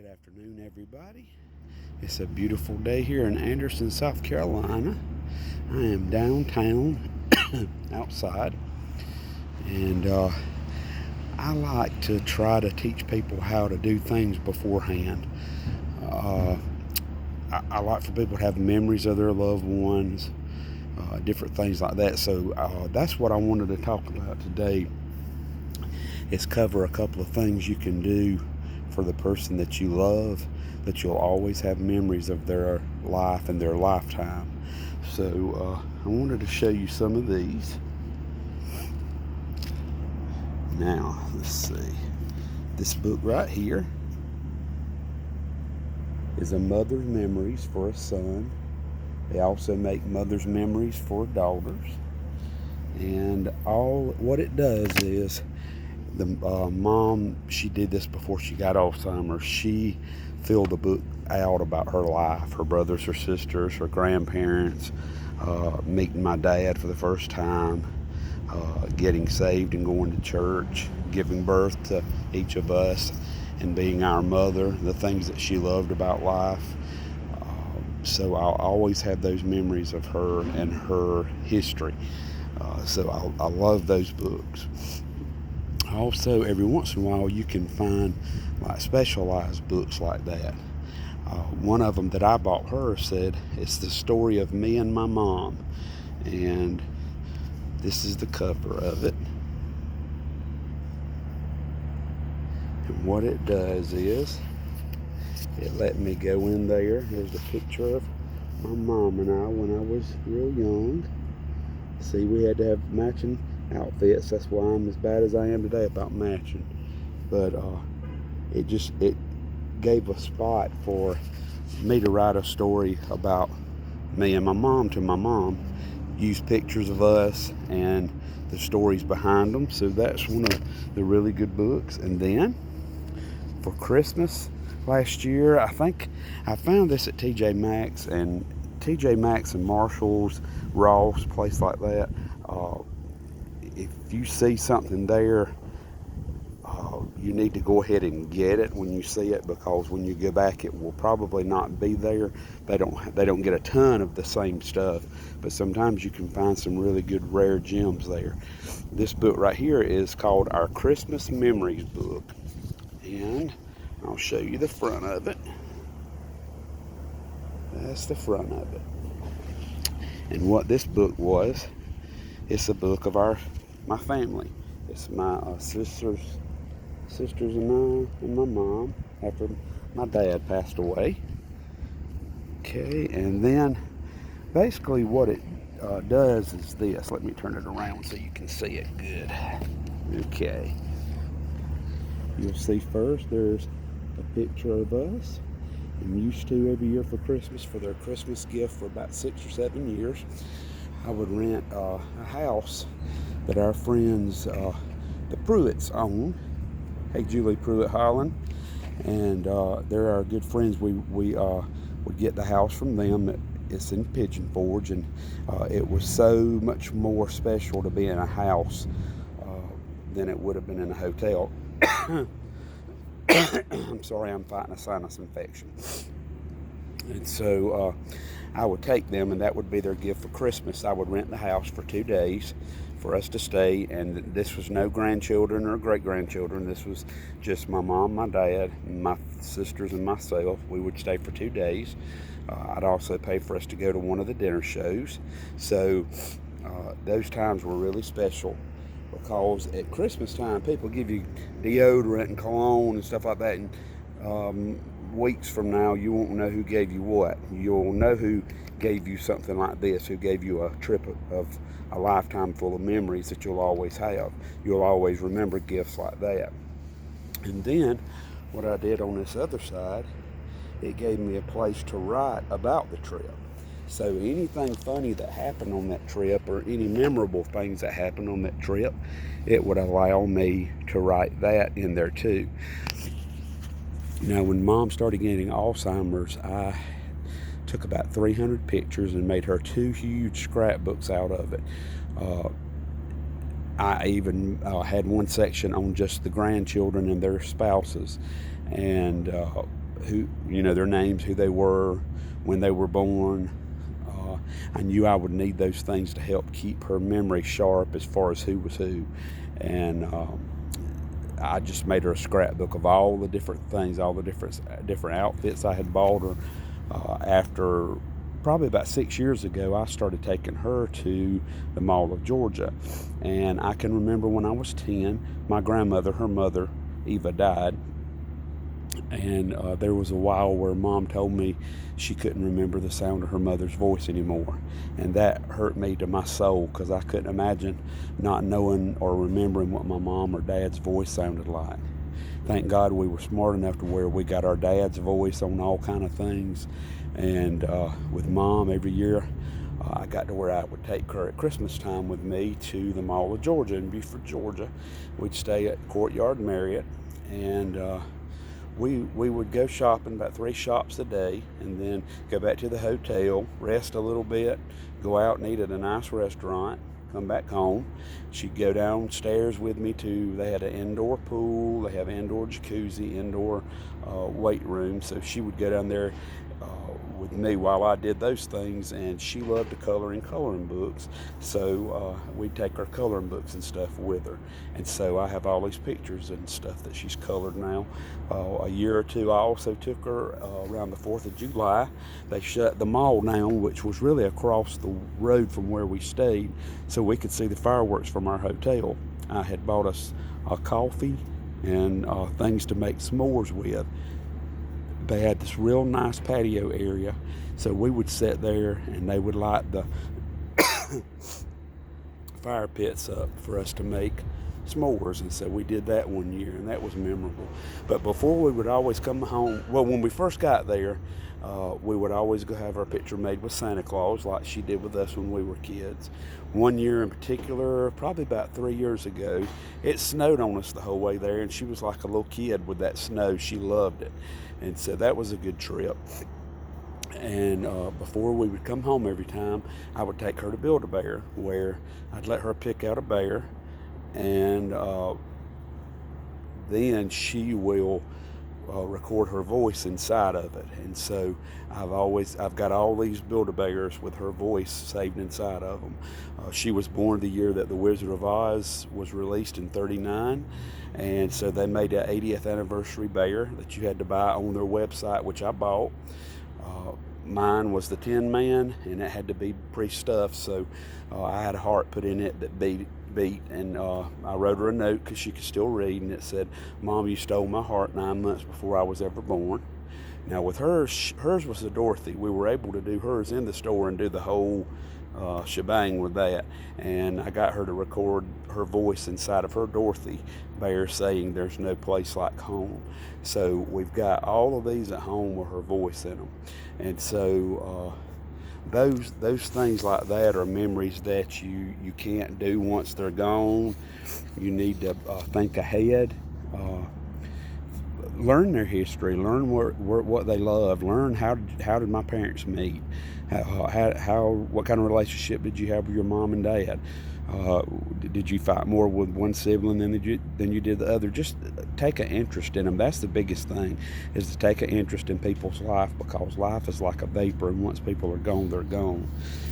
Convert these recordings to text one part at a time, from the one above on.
Good afternoon, everybody. It's a beautiful day here in Anderson, South Carolina. I am downtown outside, and I like to try to teach people how to do things beforehand. Uh, I like for people to have memories of their loved ones, different things like that. So that's what I wanted to talk about today, is cover a couple of things you can do for the person that you love, that you'll always have memories of their life and their lifetime. So I wanted to show you some of these. Now, let's see. This book right here is a mother's memories for a son. They also make mother's memories for daughters. And all what it does is, the mom, she did this before she got Alzheimer's. She filled the book out about her life, her brothers, her sisters, her grandparents, meeting my dad for the first time, getting saved and going to church, giving birth to each of us, and being our mother, the things that she loved about life. So I'll always have those memories of her and her history. So I love those books. Also, every once in a while, you can find like specialized books like that. One of them that I bought her said it's the story of me and my mom, and this is the cover of it. And what it does is it let me go in there. There's a picture of my mom and I when I was real young. See, we had to have matching outfits. That's why I'm as bad as I am today about matching. But it gave a spot for me to write a story about me and my mom to my mom. Use pictures of us and the stories behind them. So that's one of the really good books. And then for Christmas last year, I think I found this at TJ Maxx and Marshalls, Ross, place like that. If you see something there, you need to go ahead and get it when you see it, because when you go back, it will probably not be there. They don't get a ton of the same stuff, but sometimes you can find some really good rare gems there. This book right here is called Our Christmas Memories book, and I'll show you the front of it. That's the front of it. And what this book was, it's a book of my family. It's my sisters and I and my mom after my dad passed away. Okay, and then basically what it does is this. Let me turn it around so you can see it good. Okay. You'll see first there's a picture of us. I'm used to every year for Christmas, for their Christmas gift for about 6 or 7 years, I would rent a house that our friends, the Pruitts, own. Hey, Julie Pruitt Holland, and they're our good friends. We would get the house from them. It's in Pigeon Forge, and it was so much more special to be in a house than it would have been in a hotel. I'm sorry, I'm fighting a sinus infection. And so I would take them, and that would be their gift for Christmas. I would rent the house for 2 days for us to stay, and this was no grandchildren or great-grandchildren. This was just my mom, my dad, my sisters, and myself. We would stay for 2 days. I'd also pay for us to go to one of the dinner shows. So those times were really special, because at Christmas time, people give you deodorant and cologne and stuff like that, and weeks from now, you won't know who gave you what. You'll know who gave you something like this, who gave you a trip of a lifetime full of memories that you'll always have. You'll always remember gifts like that. And then, what I did on this other side, it gave me a place to write about the trip. So anything funny that happened on that trip, or any memorable things that happened on that trip, it would allow me to write that in there too. Now, when Mom started getting Alzheimer's, I took about 300 pictures and made her 2 huge scrapbooks out of it. I even had one section on just the grandchildren and their spouses, and their names, who they were, when they were born. I knew I would need those things to help keep her memory sharp as far as who was who. And I just made her a scrapbook of all the different things, all the different outfits I had bought her. After probably about 6 years ago, I started taking her to the Mall of Georgia. And I can remember when I was 10, my grandmother, her mother, Eva, died. And there was a while where Mom told me she couldn't remember the sound of her mother's voice anymore. And that hurt me to my soul, because I couldn't imagine not knowing or remembering what my mom or dad's voice sounded like. Thank God we were smart enough to where we got our dad's voice on all kind of things. And with Mom, every year I got to where I would take her at Christmas time with me to the Mall of Georgia in Beaufort, Georgia. We'd stay at Courtyard Marriott, and we would go shopping, about 3 shops a day, and then go back to the hotel, rest a little bit, go out and eat at a nice restaurant, come back home. She'd go downstairs with me they had an indoor pool, they have indoor jacuzzi, indoor weight room, so she would go down there with me while I did those things. And she loved to color in coloring books, so we'd take her coloring books and stuff with her. And so I have all these pictures and stuff that she's colored now. A year or two, I also took her around the 4th of July. They shut the mall down, which was really across the road from where we stayed, so we could see the fireworks from our hotel. I had bought us a coffee and things to make s'mores with. They had this real nice patio area, so we would sit there and they would light the fire pits up for us to make s'mores. And so we did that one year, and that was memorable. But before, we would always come home. Well, when we first got there, we would always go have our picture made with Santa Claus, like she did with us when we were kids. One year in particular, probably about 3 years ago, it snowed on us the whole way there, and she was like a little kid with that snow. She loved it. And so that was a good trip. And before we would come home every time, I would take her to Build-A-Bear, where I'd let her pick out a bear, and then she will record her voice inside of it. And so I've got all these Build-A-Bears with her voice saved inside of them. She was born the year that The Wizard of Oz was released in '39, and so they made an 80th anniversary bear that you had to buy on their website, which I bought. Mine was the Tin Man, and it had to be pre-stuffed, so I had a heart put in it that beat, and I wrote her a note because she could still read, and it said, "Mom, you stole my heart 9 months before I was ever born." Now with hers was a Dorothy. We were able to do hers in the store and do the whole shebang with that, and I got her to record her voice inside of her Dorothy bear saying "There's no place like home." So we've got all of these at home with her voice in them. And so those things like that are memories that you can't do once they're gone. You need to think ahead, learn their history, learn what they love, learn how did my parents meet, what kind of relationship did you have with your mom and dad. Did you fight more with one sibling than you did the other? Just take an interest in them. That's the biggest thing, is to take an interest in people's life, because life is like a vapor, and once people are gone, they're gone.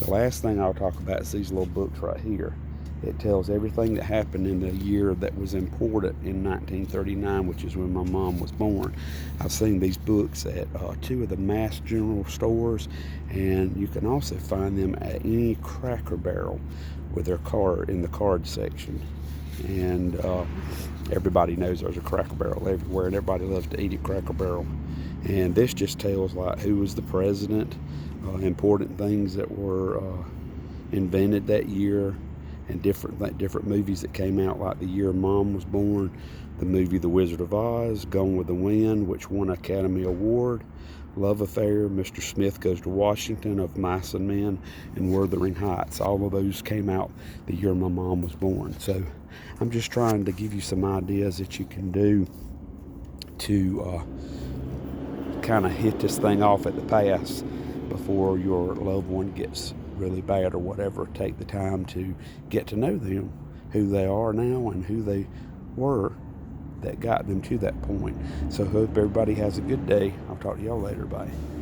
The last thing I'll talk about is these little books right here. It tells everything that happened in the year that was important in 1939, which is when my mom was born. I've seen these books at 2 of the mass general stores, and you can also find them at any Cracker Barrel with their card in the card section. And everybody knows there's a Cracker Barrel everywhere, and everybody loves to eat at Cracker Barrel. And this just tells like who was the president, important things that were invented that year, and different movies that came out, like the year Mom was born, the movie The Wizard of Oz, Gone with the Wind, which won an Academy Award, Love Affair, Mr. Smith Goes to Washington, Of Mice and Men, and Wuthering Heights. All of those came out the year my mom was born. So I'm just trying to give you some ideas that you can do to kind of hit this thing off at the pass before your loved one gets really bad or whatever. Take the time to get to know them, who they are now and who they were that got them to that point. So hope everybody has a good day. I'll I'll talk to y'all later. Bye.